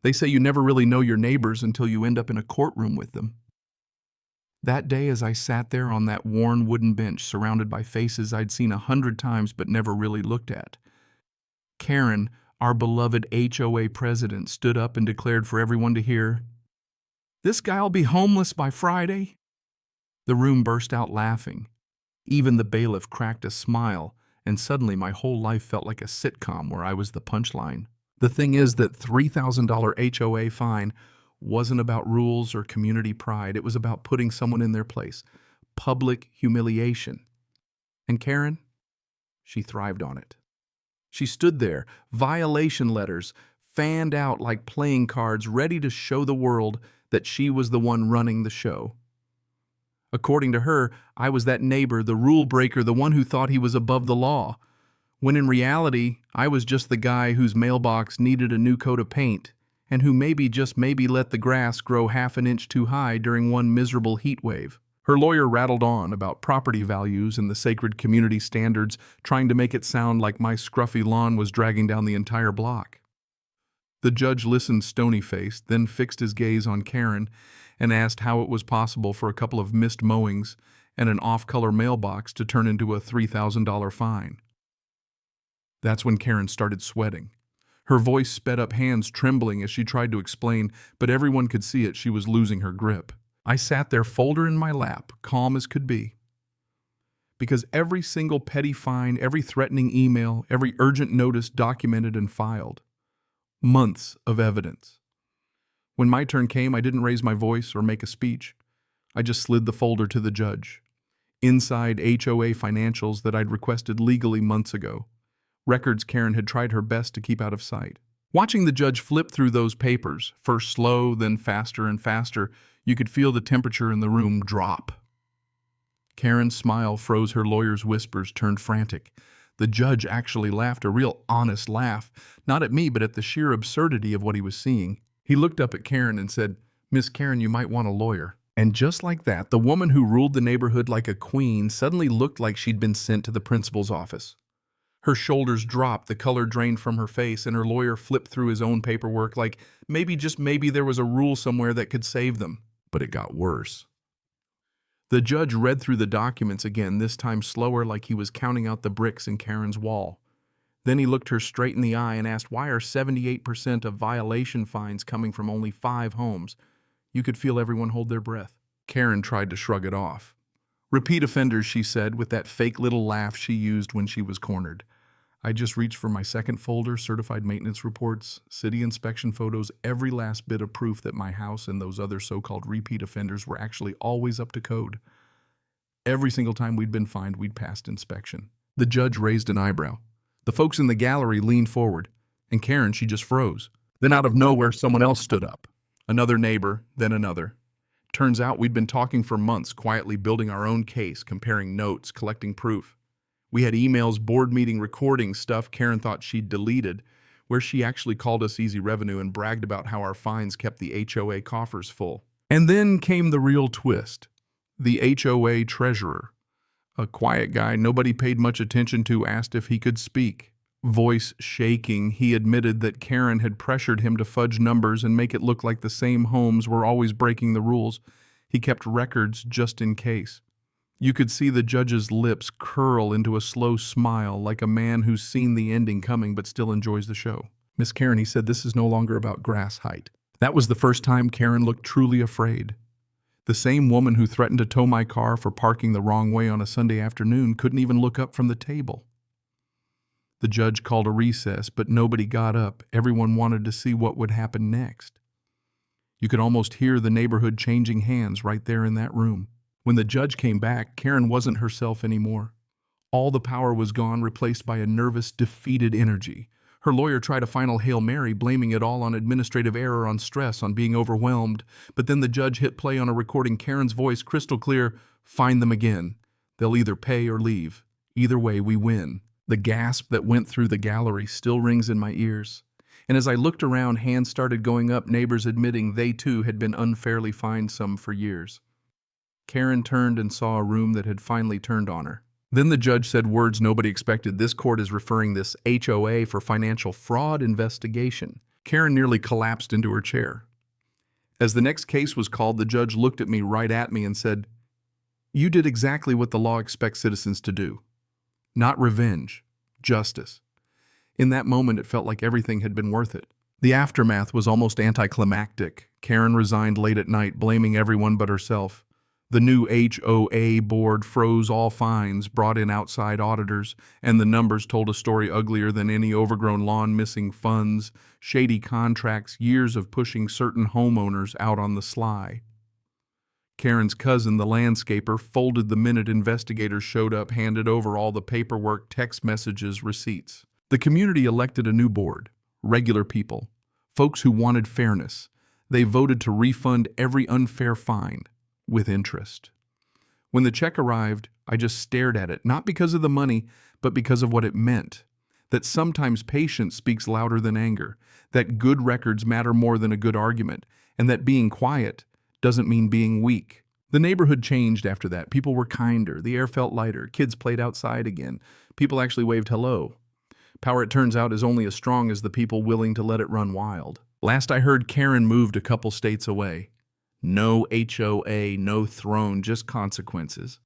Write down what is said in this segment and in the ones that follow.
They say you never really know your neighbors until you end up in a courtroom with them. That day, as I sat there on that worn wooden bench surrounded by faces I'd seen 100 times but never really looked at, Karen, our beloved HOA president, stood up and declared for everyone to hear, "This guy'll be homeless by Friday." The room burst out laughing. Even the bailiff cracked a smile, and suddenly my whole life felt like a sitcom where I was the punchline. The thing is that $3,000 HOA fine wasn't about rules or community pride. It was about putting someone in their place. Public humiliation. And Karen? She thrived on it. She stood there, violation letters, fanned out like playing cards, ready to show the world that she was the one running the show. According to her, I was that neighbor, the rule breaker, the one who thought he was above the law, when in reality, I was just the guy whose mailbox needed a new coat of paint and who maybe, just maybe, let the grass grow half an inch too high during one miserable heat wave. Her lawyer rattled on about property values and the sacred community standards, trying to make it sound like my scruffy lawn was dragging down the entire block. The judge listened stony-faced, then fixed his gaze on Karen and asked how it was possible for a couple of missed mowings and an off-color mailbox to turn into a $3,000 fine. That's when Karen started sweating. Her voice sped up, hands trembling as she tried to explain, but everyone could see it. She was losing her grip. I sat there, folder in my lap, calm as could be. Because every single petty fine, every threatening email, every urgent notice documented and filed. Months of evidence. When my turn came, I didn't raise my voice or make a speech. I just slid the folder to the judge. Inside HOA financials that I'd requested legally months ago. Records Karen had tried her best to keep out of sight. Watching the judge flip through those papers, first slow, then faster and faster, you could feel the temperature in the room drop. Karen's smile froze, her lawyer's whispers turned frantic. The judge actually laughed, a real honest laugh, not at me but at the sheer absurdity of what he was seeing. He looked up at Karen and said, "Miss Karen, you might want a lawyer." And just like that, the woman who ruled the neighborhood like a queen suddenly looked like she'd been sent to the principal's office. Her shoulders dropped, the color drained from her face, and her lawyer flipped through his own paperwork like maybe, just maybe, there was a rule somewhere that could save them. But it got worse. The judge read through the documents again, this time slower, like he was counting out the bricks in Karen's wall. Then he looked her straight in the eye and asked, why are 78% of violation fines coming from only 5 homes? You could feel everyone hold their breath. Karen tried to shrug it off. Repeat offenders, she said, with that fake little laugh she used when she was cornered. I just reached for my second folder, certified maintenance reports, city inspection photos, every last bit of proof that my house and those other so-called repeat offenders were actually always up to code. Every single time we'd been fined, we'd passed inspection. The judge raised an eyebrow. The folks in the gallery leaned forward, and Karen, she just froze. Then out of nowhere, someone else stood up. Another neighbor, then another. Turns out we'd been talking for months, quietly building our own case, comparing notes, collecting proof. We had emails, board meeting recordings, stuff Karen thought she'd deleted, where she actually called us easy revenue and bragged about how our fines kept the HOA coffers full. And then came the real twist. The HOA treasurer, a quiet guy nobody paid much attention to, asked if he could speak. Voice shaking, he admitted that Karen had pressured him to fudge numbers and make it look like the same homes were always breaking the rules. He kept records just in case. You could see the judge's lips curl into a slow smile, like a man who's seen the ending coming but still enjoys the show. Miss Karen, he said, this is no longer about grass height. That was the first time Karen looked truly afraid. The same woman who threatened to tow my car for parking the wrong way on a Sunday afternoon couldn't even look up from the table. The judge called a recess, but nobody got up. Everyone wanted to see what would happen next. You could almost hear the neighborhood changing hands right there in that room. When the judge came back, Karen wasn't herself anymore. All the power was gone, replaced by a nervous, defeated energy. Her lawyer tried a final Hail Mary, blaming it all on administrative error, on stress, on being overwhelmed. But then the judge hit play on a recording, Karen's voice crystal clear, "Find them again. They'll either pay or leave. Either way, we win." The gasp that went through the gallery still rings in my ears. And as I looked around, hands started going up, neighbors admitting they too had been unfairly fined some for years. Karen turned and saw a room that had finally turned on her. Then the judge said words nobody expected. "This court is referring this HOA for financial fraud investigation." Karen nearly collapsed into her chair. As the next case was called, the judge looked at me right at me and said, "You did exactly what the law expects citizens to do. Not revenge, justice." In that moment, it felt like everything had been worth it. The aftermath was almost anticlimactic. Karen resigned late at night, blaming everyone but herself. The new HOA board froze all fines, brought in outside auditors, and the numbers told a story uglier than any overgrown lawn, missing funds, shady contracts, years of pushing certain homeowners out on the sly. Karen's cousin, the landscaper, folded the minute investigators showed up, handed over all the paperwork, text messages, receipts. The community elected a new board, regular people, folks who wanted fairness. They voted to refund every unfair fine, with interest. When the check arrived, I just stared at it, not because of the money, but because of what it meant. That sometimes patience speaks louder than anger, that good records matter more than a good argument, and that being quiet doesn't mean being weak. The neighborhood changed after that. People were kinder, the air felt lighter, kids played outside again, people actually waved hello. Power, it turns out, is only as strong as the people willing to let it run wild. Last I heard, Karen moved a couple states away. No HOA, no throne, just consequences.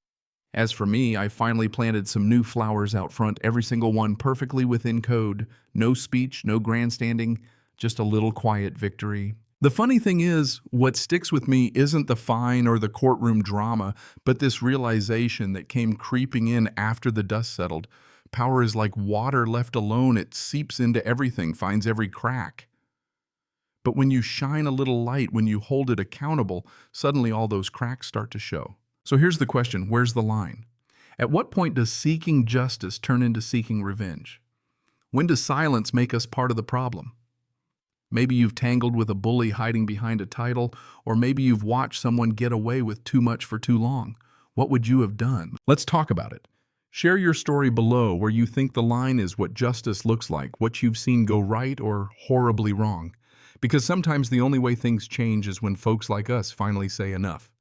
As for me, I finally planted some new flowers out front, every single one perfectly within code. No speech, no grandstanding, just a little quiet victory. The funny thing is, what sticks with me isn't the fine or the courtroom drama, but this realization that came creeping in after the dust settled. Power is like water left alone. It seeps into everything, finds every crack. But when you shine a little light, when you hold it accountable, suddenly all those cracks start to show. So here's the question, where's the line? At what point does seeking justice turn into seeking revenge? When does silence make us part of the problem? Maybe you've tangled with a bully hiding behind a title, or maybe you've watched someone get away with too much for too long. What would you have done? Let's talk about it. Share your story below, where you think the line is, what justice looks like, what you've seen go right or horribly wrong. Because sometimes the only way things change is when folks like us finally say enough.